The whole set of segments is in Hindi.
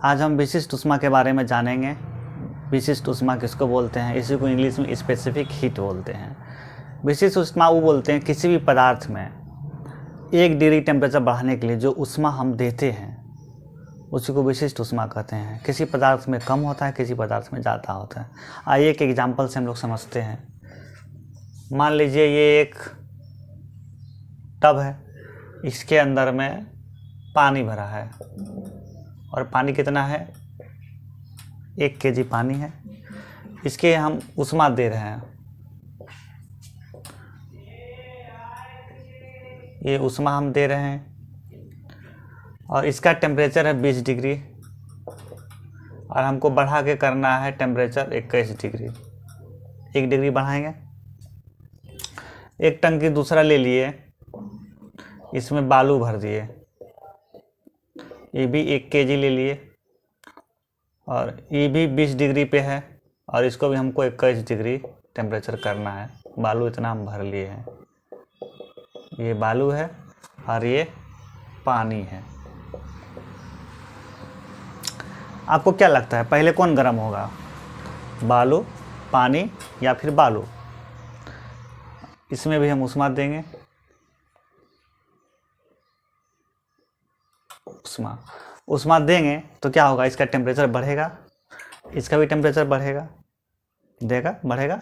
आज हम विशिष्ट ऊष्मा के बारे में जानेंगे। विशिष्ट ऊष्मा किसको बोलते हैं? इसी को इंग्लिश में स्पेसिफिक हीट बोलते हैं। विशिष्ट ऊष्मा वो बोलते हैं किसी भी पदार्थ में 1 डिग्री टेम्परेचर बढ़ाने के लिए जो ऊष्मा हम देते हैं उसी को विशिष्ट ऊष्मा कहते हैं। किसी पदार्थ में कम होता है, किसी पदार्थ में ज़्यादा होता है। आइए एक एग्जाम्पल से हम लोग समझते हैं। मान लीजिए ये एक टब है, इसके अंदर में पानी भरा है और पानी कितना है? 1 kg पानी है। इसके हम ऊष्मा दे रहे हैं। ये ऊष्मा हम दे रहे हैं और इसका टेम्परेचर है 20 डिग्री और हमको बढ़ा के करना है टेम्परेचर 21 डिग्री। 1 डिग्री बढ़ाएंगे। एक टंकी दूसरा ले लिए, इसमें बालू भर दिए, ये भी 1 kg ले लिए और ये भी 20 डिग्री पे है और इसको भी हमको 21 डिग्री टेम्परेचर करना है। बालू इतना हम भर लिए हैं। ये बालू है और ये पानी है। आपको क्या लगता है पहले कौन गर्म होगा? बालू, पानी या फिर बालू? इसमें भी हम ऊष्मा देंगे। ऊष्मा देंगे तो क्या होगा? इसका टेम्परेचर बढ़ेगा, इसका भी टेम्परेचर बढ़ेगा, बढ़ेगा।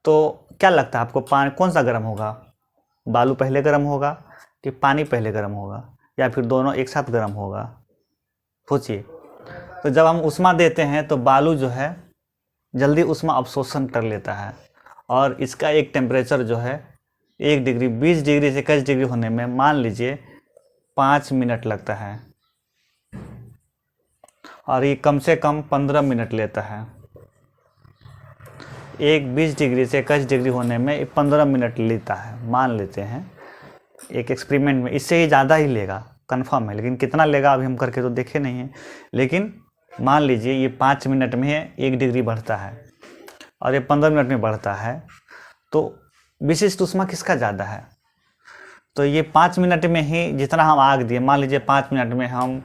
तो क्या लगता है आपको पानी कौन सा गर्म होगा? बालू पहले गर्म होगा कि पानी पहले गर्म होगा या फिर दोनों एक साथ गर्म होगा? सोचिए। तो जब हम ऊष्मा देते हैं तो बालू जो है जल्दी ऊष्मा अवशोषण कर लेता है और इसका एक टेम्परेचर जो है 1 डिग्री 20 डिग्री से 21 डिग्री होने में मान लीजिए 5 मिनट लगता है और ये कम से कम 15 मिनट लेता है। 20 डिग्री से 21 डिग्री होने में 15 मिनट लेता है, मान लेते हैं एक एक्सपेरिमेंट में। इससे ही ज़्यादा ही लेगा, कंफर्म है, लेकिन कितना लेगा अभी हम करके तो देखे नहीं है। लेकिन मान लीजिए ये 5 मिनट में 1 डिग्री बढ़ता है और ये 15 मिनट में बढ़ता है, तो विशिष्ट ऊष्मा किसका ज़्यादा है? तो ये 5 मिनट में ही जितना हम आग दिए, मान लीजिए 5 मिनट में हम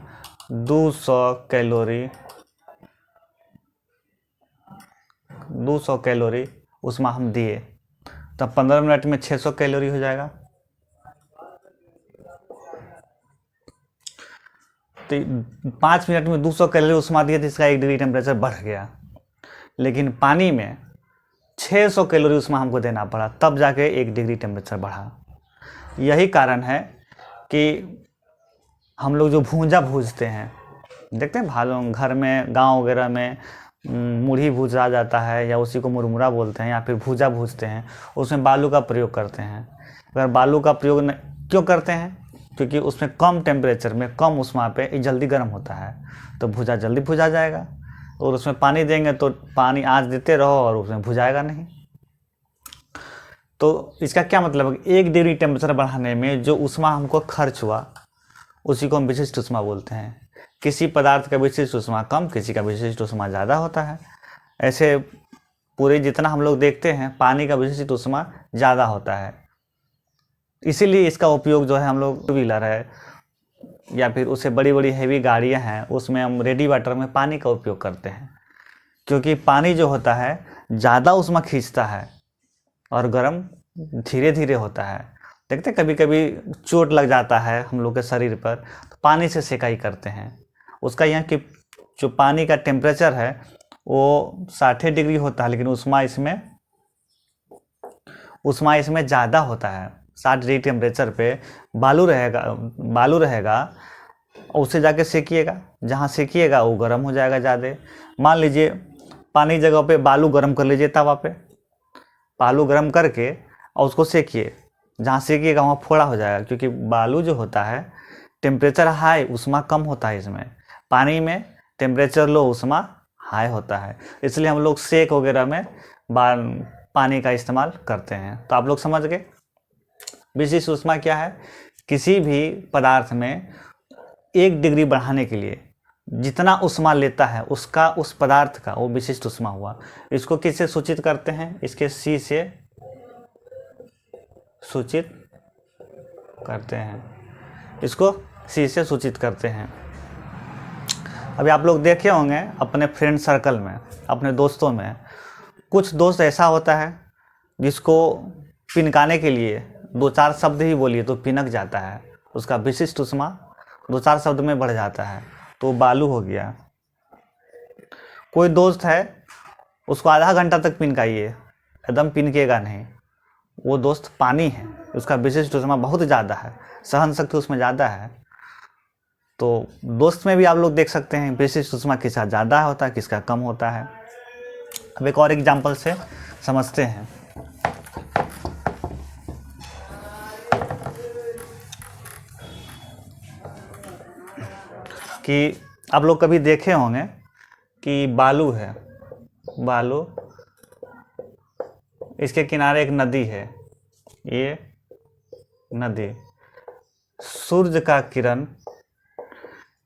200 कैलोरी ऊष्मा हम दिए, तब 15 मिनट में 600 कैलोरी हो जाएगा। तो 5 मिनट में 200 कैलोरी ऊष्मा दिए तो इसका 1 डिग्री टेम्परेचर बढ़ गया। लेकिन पानी में 600 कैलोरी ऊष्मा हमको देना पड़ा, तब जाके 1 डिग्री टेम्परेचर बढ़ा। यही कारण है कि हम लोग जो भूंजा भूजते हैं, देखते हैं भालों घर में, गांव वगैरह में मुढ़ी भूजा जाता है या उसी को मुरमुरा बोलते हैं, या फिर भूजा भूजते हैं, उसमें बालू का प्रयोग करते हैं। अगर बालू का प्रयोग क्यों करते हैं? क्योंकि उसमें कम टेम्परेचर में कम ऊष्मा पे जल्दी गर्म होता है, तो भूजा जल्दी भुजा जाएगा। और उसमें पानी देंगे तो पानी आँच देते रहो और उसमें भुजाएगा नहीं। तो इसका क्या मतलब है? 1 डिग्री टेम्परेचर बढ़ाने में जो ऊष्मा हमको खर्च हुआ उसी को हम विशिष्ट ऊष्मा बोलते हैं। किसी पदार्थ का विशिष्ट ऊष्मा कम, किसी का विशिष्ट ऊष्मा ज़्यादा होता है। ऐसे पूरे जितना हम लोग देखते हैं पानी का विशिष्ट ऊष्मा ज़्यादा होता है। इसीलिए इसका उपयोग जो है हम लोग टू व्हीलर है या फिर उससे बड़ी बड़ी हैवी गाड़ियाँ हैं उसमें हम रेडी वाटर में पानी का उपयोग करते हैं, क्योंकि पानी जो होता है ज़्यादा ऊष्मा खींचता है और गर्म धीरे धीरे होता है। देखते कभी कभी चोट लग जाता है हम लोग के शरीर पर, तो पानी से सेकाई करते हैं। उसका यहाँ की जो पानी का टेम्परेचर है वो 60 डिग्री होता है, लेकिन ऊष्मा इसमें ज़्यादा होता है। 60 डिग्री टेम्परेचर पे बालू रहेगा और उससे जाके सेकिएगा, जहाँ सेकिएगा वो गर्म हो जाएगा ज़्यादा। मान लीजिए पानी जगह पे बालू गर्म कर लीजिए, तवा पे बालू गर्म करके और उसको सेकिए, जहाँ सेकिएगा वहाँ फोड़ा हो जाएगा, क्योंकि बालू जो होता है टेम्परेचर हाई, ऊष्मा कम होता है इसमें। पानी में टेम्परेचर लो, ऊष्मा हाई होता है, इसलिए हम लोग सेक वगैरह में पानी का इस्तेमाल करते हैं। तो आप लोग समझ गए विशिष्ट ऊष्मा क्या है? किसी भी पदार्थ में 1 डिग्री बढ़ाने के लिए जितना ऊष्मा लेता है उसका, उस पदार्थ का वो विशिष्ट ऊष्मा हुआ। इसको किससे सूचित करते हैं? इसके सी से सूचित करते हैं। इसको सी से सूचित करते हैं। अभी आप लोग देखे होंगे अपने फ्रेंड सर्कल में, अपने दोस्तों में, कुछ दोस्त ऐसा होता है जिसको पिनकाने के लिए 2-4 शब्द ही बोलिए तो पिनक जाता है, उसका विशिष्ट ऊष्मा 2-4 शब्द में बढ़ जाता है, तो बालू हो गया। कोई दोस्त है उसको आधा घंटा तक पिनकाइए, एकदम पिनकेगा नहीं, वो दोस्त पानी है, उसका विशिष्ट ऊष्मा बहुत ज़्यादा है, सहन शक्ति उसमें ज़्यादा है। तो दोस्त में भी आप लोग देख सकते हैं विशिष्ट ऊष्मा किसका ज़्यादा होता है, किसका कम होता है। अब एक और एग्जाम्पल से समझते हैं कि आप लोग कभी देखे होंगे कि बालू है, बालू, इसके किनारे एक नदी है, ये नदी, सूर्य का किरण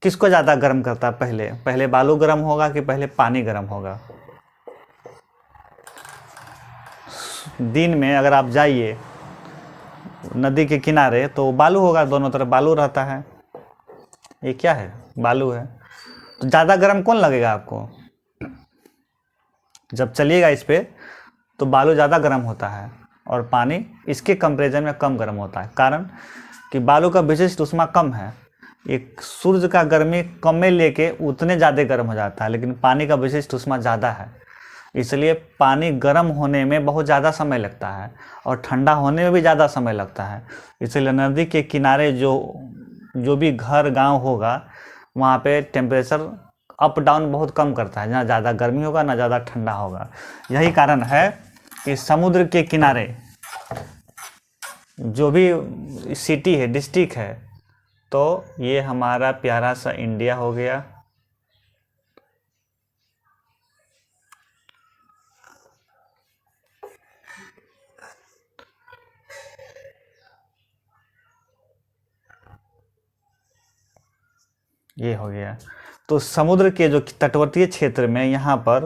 किसको ज़्यादा गर्म करता है? पहले बालू गर्म होगा कि पहले पानी गर्म होगा? दिन में अगर आप जाइए नदी के किनारे तो बालू होगा, दोनों तरफ बालू रहता है, ये क्या है? बालू है। तो ज़्यादा गर्म कौन लगेगा आपको? जब चलिएगा इस पे तो बालू ज़्यादा गर्म होता है और पानी इसके कंपेरिजन में कम गर्म होता है, कारण कि बालू का विशिष्ट ऊष्मा कम है, एक सूर्य का गर्मी कम में लेके उतने ज़्यादा गर्म हो जाता है, लेकिन पानी का विशिष्ट ऊष्मा ज़्यादा है, इसलिए पानी गर्म होने में बहुत ज़्यादा समय लगता है और ठंडा होने में भी ज़्यादा समय लगता है। इसलिए नदी के किनारे जो भी घर गांव होगा वहाँ पे टेम्परेचर अप डाउन बहुत कम करता है, ना ज़्यादा गर्मी होगा ना ज़्यादा ठंडा होगा। यही कारण है कि समुद्र के किनारे जो भी सिटी है, डिस्ट्रिक्ट है, तो ये हमारा प्यारा सा इंडिया हो गया। ये हो गया। तो समुद्र के जो तटवर्तीय क्षेत्र में यहाँ पर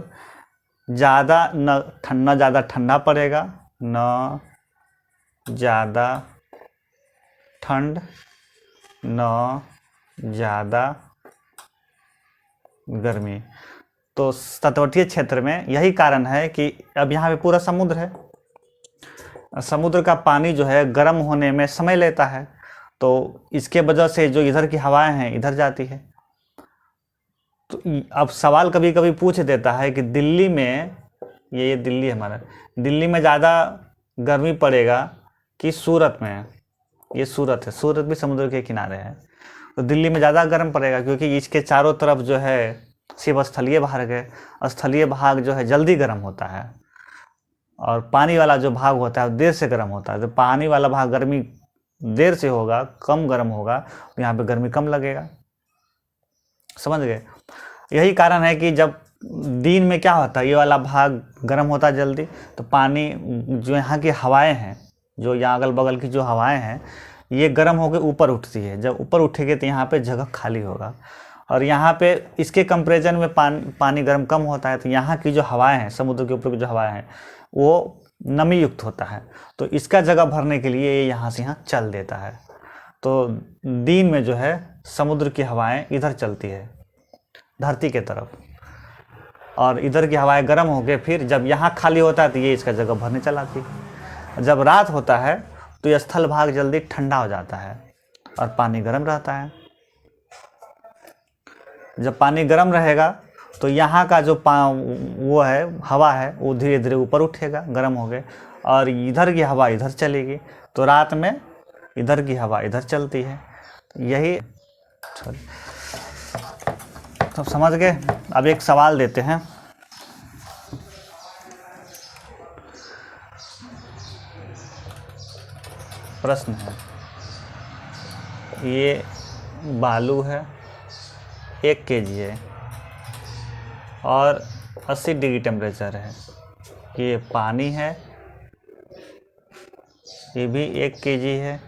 ज़्यादा न ज़्यादा ठंडा पड़ेगा, न ज़्यादा ठंड, न ज़्यादा गर्मी। तो तटवर्तीय क्षेत्र में यही कारण है कि अब यहाँ पे पूरा समुद्र है, समुद्र का पानी जो है गर्म होने में समय लेता है, तो इसके वजह से जो इधर की हवाएं हैं इधर जाती है। तो अब सवाल कभी कभी पूछ देता है कि दिल्ली में, ये दिल्ली हमारा, दिल्ली में ज़्यादा गर्मी पड़ेगा कि सूरत में? ये सूरत है, सूरत भी समुद्र के किनारे है, तो दिल्ली में ज़्यादा गर्म पड़ेगा क्योंकि इसके चारों तरफ जो है सिर्फ स्थलीय भाग है, स्थलीय भाग जो है जल्दी गर्म होता है और पानी वाला जो भाग होता है वो देर से गर्म होता है। तो पानी वाला भाग गर्मी देर से होगा, कम गर्म होगा, तो यहाँ पे गर्मी कम लगेगा। समझ गए? यही कारण है कि जब दिन में क्या होता है, ये वाला भाग गर्म होता है जल्दी, तो पानी जो यहाँ की हवाएं हैं, जो यहाँ अगल बगल की जो हवाएं हैं, ये गर्म होकर ऊपर उठती है। जब ऊपर उठेगी तो यहाँ पे जगह खाली होगा और यहाँ पे इसके कंपेरिजन में पानी गर्म कम होता है, तो यहाँ की जो हवाएं हैं, समुद्र के ऊपर की जो हवाएं हैं, वो नमी युक्त होता है, तो इसका जगह भरने के लिए ये यहाँ से यहाँ चल देता है। तो दिन में जो है समुद्र की हवाएं इधर चलती है धरती के तरफ, और इधर की हवाएं गर्म हो गए, फिर जब यहाँ खाली होता है तो ये इसका जगह भरने चलाती है। जब रात होता है तो ये स्थल भाग जल्दी ठंडा हो जाता है और पानी गर्म रहता है। जब पानी गर्म रहेगा तो यहाँ का जो वो है, हवा है, वो धीरे धीरे ऊपर उठेगा, गर्म हो गए, और इधर की हवा इधर चलेगी, तो रात में इधर की हवा इधर चलती है। यही तो समझ गए। अब एक सवाल देते हैं, प्रश्न है, ये बालू है, 1 केजी है और 80 डिग्री टेम्परेचर है। ये पानी है, ये भी 1 केजी है,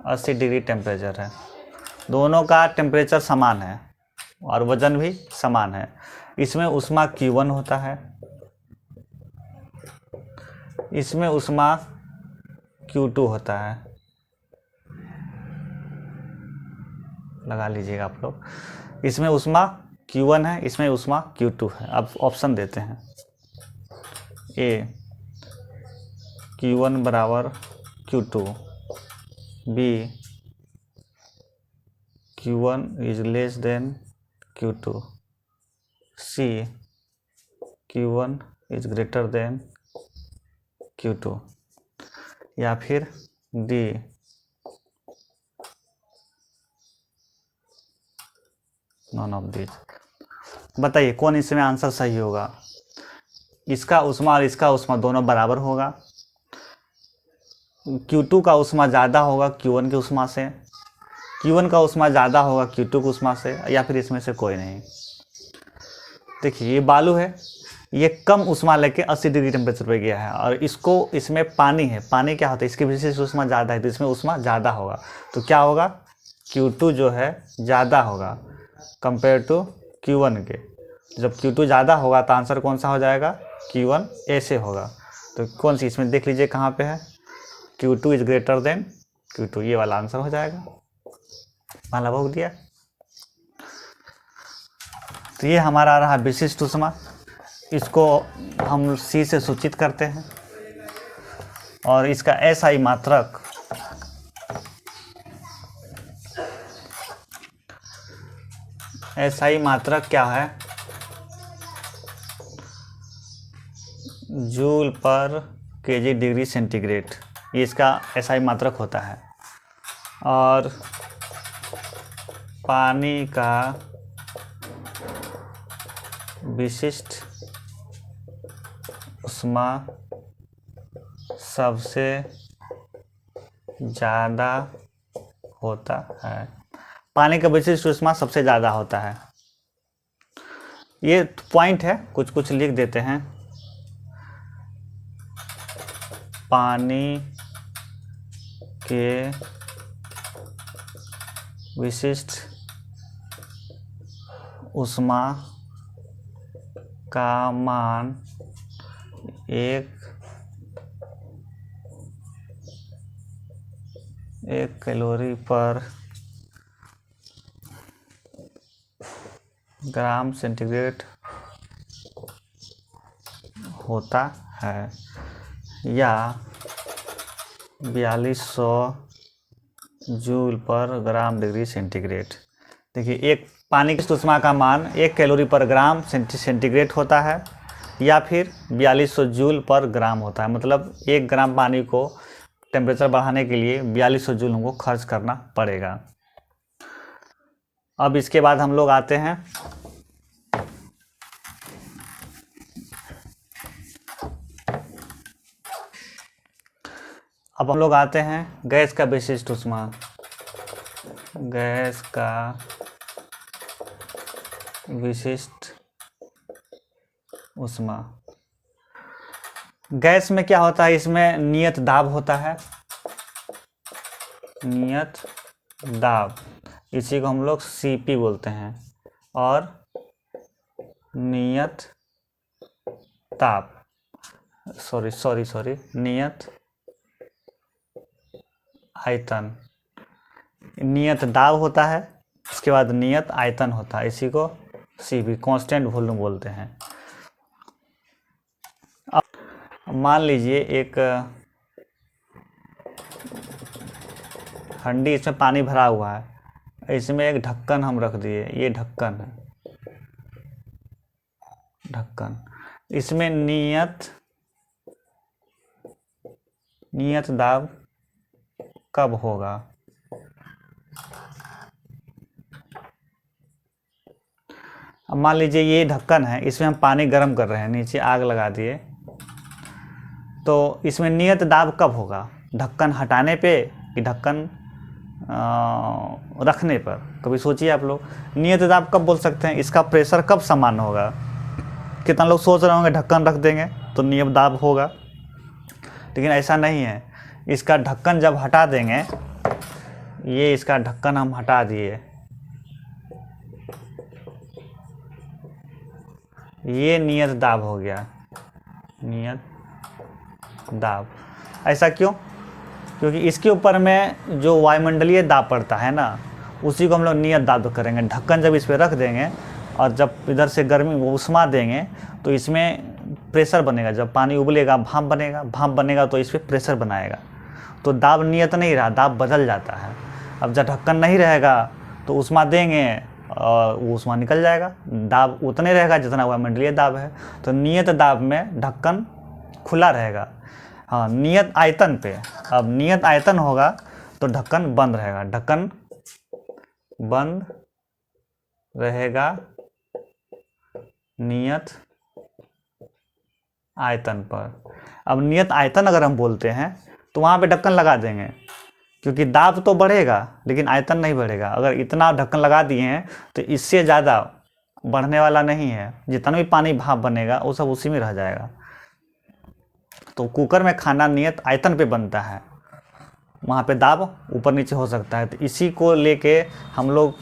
80 डिग्री टेम्परेचर है। दोनों का टेम्परेचर समान है और वजन भी समान है। इसमें ऊष्मा Q1 होता है, इसमें ऊष्मा Q2 होता है। लगा लीजिएगा आप लोग। इसमें उष्मा Q1 है, इसमें उष्मा Q2 है। अब ऑप्शन देते हैं। ए Q1 बराबर Q2, B Q1 is less than Q2, C Q1 is greater than Q2, या फिर डी नॉन ऑफ दिस। बताइए कौन इसमें आंसर सही होगा। इसका उष्मा और इसका उष्मा दोनों बराबर होगा। Q2 का उष्मा ज़्यादा होगा Q1 की उष्मा से, Q1 का उष्मा ज़्यादा होगा Q2 की उष्मा से, या फिर इसमें से कोई नहीं। देखिए ये बालू है, ये कम उष्मा लेके 80 डिग्री टेम्परेचर पे गया है, और इसको इसमें पानी है। पानी क्या होता है, इसकी विशेष उष्मा ज़्यादा है तो इसमें उष्मा ज़्यादा होगा। तो क्या होगा, Q2 जो है ज़्यादा होगा कंपेयर टू Q1 के। जब Q2 ज़्यादा होगा तो आंसर कौन सा हो जाएगा, Q1 ऐसे होगा। तो कौन सी, इसमें देख लीजिए कहाँ पे है, Q2 is greater than Q2, ये वाला आंसर हो जाएगा। माला भोग दिया। तो ये हमारा आ रहा विशिष्ट उष्मा, इसको हम सी से सूचित करते हैं। और इसका एसआई मात्रक क्या है, जूल पर केजी डिग्री सेंटीग्रेड, ये इसका एसआई मात्रक होता है। और पानी का विशिष्ट उष्मा सबसे ज़्यादा होता है। पानी का विशिष्ट उष्मा सबसे ज़्यादा होता है। ये पॉइंट है, कुछ कुछ लिख देते हैं। पानी के विशिष्ट उष्मा का मान 1 कैलोरी पर ग्राम सेंटीग्रेड होता है, या 4200 जूल पर ग्राम डिग्री सेंटीग्रेड। देखिए एक पानी की उष्मा का मान 1 कैलोरी पर ग्राम सेंटीग्रेड होता है, या फिर 4200 जूल पर ग्राम होता है। मतलब 1 ग्राम पानी को टेम्परेचर बढ़ाने के लिए 4200 जूल हमको खर्च करना पड़ेगा। अब इसके बाद हम लोग आते हैं गैस का विशिष्ट उष्मा। गैस का विशिष्ट उष्मा, गैस में क्या होता है, इसमें नियत दाब होता है, नियत दाब, इसी को हम लोग CP बोलते हैं। और नियत ताप, सॉरी नियत आयतन। नियत दाब होता है, इसके बाद नियत आयतन होता है, इसी को CP कांस्टेंट वॉल्यूम बोलते हैं। अब मान लीजिए एक हंडी, इसमें पानी भरा हुआ है, इसमें एक ढक्कन हम रख दिए, ये ढक्कन है, ढक्कन। इसमें नियत दाब कब होगा, अब मान लीजिए ये ढक्कन है, इसमें हम पानी गर्म कर रहे हैं, नीचे आग लगा दिए, तो इसमें नियत दाब कब होगा, ढक्कन हटाने पे कि ढक्कन रखने पर। कभी सोचिए आप लोग, नियत दाब कब बोल सकते हैं, इसका प्रेशर कब समान होगा। कितना लोग सोच रहे होंगे ढक्कन रख देंगे तो नियत दाब होगा, लेकिन ऐसा नहीं है। इसका ढक्कन जब हटा देंगे, ये इसका ढक्कन हम हटा दिए, ये नियत दाब हो गया, नियत दाब। ऐसा क्यों, क्योंकि इसके ऊपर में जो वायुमंडलीय दाब पड़ता है ना, उसी को हम लोग नियत दाब करेंगे। ढक्कन जब इस पर रख देंगे और जब इधर से गर्मी वो उष्मा देंगे तो इसमें प्रेशर बनेगा। जब पानी उबलेगा भाप बनेगा तो इस पर प्रेशर बनाएगा। तो दाब नियत नहीं रहा, दाब बदल जाता है। अब जब ढक्कन नहीं रहेगा तो उष्मा देंगे और वो उष्मा निकल जाएगा, दाब उतने रहेगा जितना वायुमंडलीय दाब है। तो नियत दाब में ढक्कन खुला रहेगा। हाँ, नियत आयतन पे, अब नियत आयतन होगा तो ढक्कन बंद रहेगा। ढक्कन बंद रहेगा नियत आयतन पर। अब नियत आयतन अगर हम बोलते हैं तो वहाँ पे ढक्कन लगा देंगे, क्योंकि दाब तो बढ़ेगा लेकिन आयतन नहीं बढ़ेगा। अगर इतना ढक्कन लगा दिए हैं तो इससे ज़्यादा बढ़ने वाला नहीं है। जितना भी पानी भाप बनेगा वो सब उसी में रह जाएगा। तो कुकर में खाना नियत आयतन पे बनता है, वहाँ पे दाब ऊपर नीचे हो सकता है। तो इसी को लेके हम लोग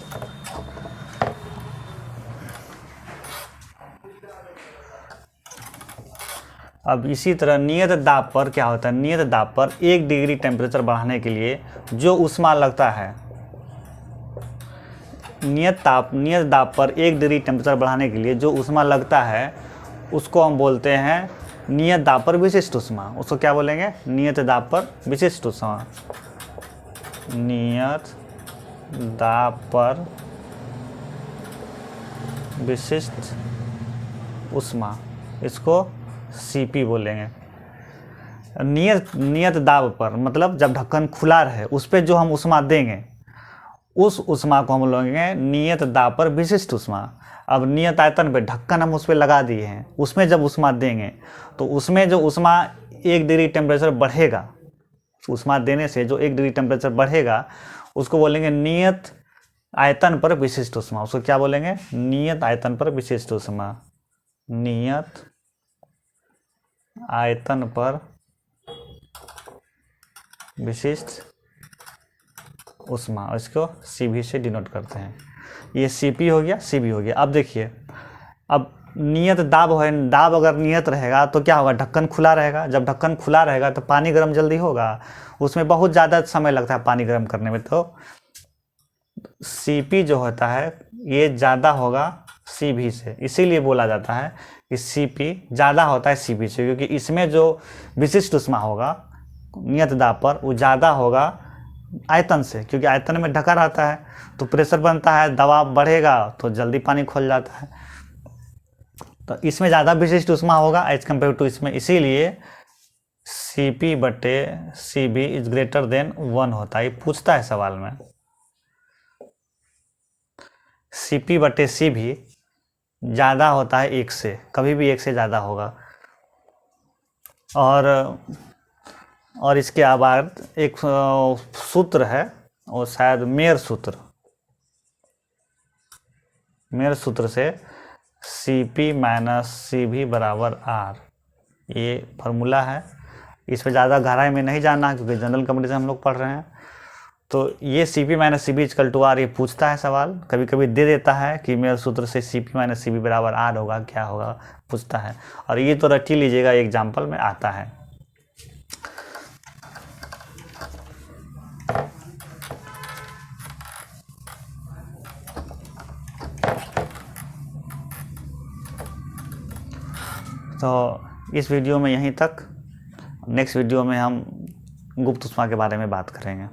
अब इसी तरह नियत दाब पर क्या होता है, नियत दाब पर 1 डिग्री टेम्परेचर बढ़ाने के लिए जो ऊष्मा लगता है, नियत दाब पर 1 डिग्री टेम्परेचर बढ़ाने के लिए जो ऊष्मा लगता है उसको हम बोलते हैं नियत दाब पर विशिष्ट ऊष्मा। उसको क्या बोलेंगे, नियत दाब पर विशिष्ट ऊष्मा। नियत दाब पर विशिष्ट ऊष्मा, इसको सीपी बोलेंगे। नियत दाब पर मतलब जब ढक्कन खुला रहे उस पर जो हम ऊष्मा देंगे उस ऊष्मा को हम लोगे नियत दाब पर विशिष्ट ऊष्मा। अब नियत आयतन पे ढक्कन हम उस पर लगा दिए हैं, उसमें जब ऊष्मा देंगे तो उसमें जो ऊष्मा 1 डिग्री टेम्परेचर बढ़ेगा, ऊष्मा देने से जो 1 डिग्री टेम्परेचर बढ़ेगा उसको बोलेंगे नियत आयतन पर विशिष्ट ऊष्मा। उसको क्या बोलेंगे, नियत आयतन पर विशिष्ट ऊष्मा। नियत आयतन पर विशिष्ट ऊष्मा, इसको सीबी से डिनोट करते हैं। ये सीपी हो गया, सीबी हो गया। अब देखिए, अब नियत दाब है, दाब अगर नियत रहेगा तो क्या होगा, ढक्कन खुला रहेगा। जब ढक्कन खुला रहेगा तो पानी गर्म जल्दी होगा, उसमें बहुत ज़्यादा समय लगता है पानी गर्म करने में। तो सीपी जो होता है ये ज़्यादा होगा सीबी से, इसीलिए बोला जाता है कि सीपी ज़्यादा होता है सीबी से, क्योंकि इसमें जो विशिष्ट ऊष्मा होगा नियत दाब पर वो ज़्यादा होगा आयतन से, क्योंकि आयतन में ढका रहता है तो प्रेशर बनता है, दबाव बढ़ेगा तो जल्दी पानी खोल जाता है। तो इसमें ज़्यादा विशिष्ट ऊष्मा होगा एज कम्पेयर टू इसमें, इसीलिए सीपी बटे सीबी इज ग्रेटर देन 1 होता है। ये पूछता है सवाल में, सीपी बटे सीबी ज़्यादा होता है 1 से, कभी भी 1 से ज़्यादा होगा। और इसके बाद एक सूत्र है और शायद मेयर सूत्र से सीपी माइनस सीबी बराबर आर, ये फार्मूला है। इस पे ज़्यादा गहराई में नहीं जाना क्योंकि जनरल कंपटीशन हम लोग पढ़ रहे हैं। तो ये CP minus CB equal to R, ये पूछता है सवाल, कभी कभी दे देता है कि मेयर सूत्र से सीपी माइनस सीबी बराबर आर होगा, क्या होगा पूछता है। और ये तो रट ही लीजिएगा, एग्जाम्पल में आता है। तो इस वीडियो में यहीं तक। नेक्स्ट वीडियो में हम गुप्त ऊष्मा के बारे में बात करेंगे।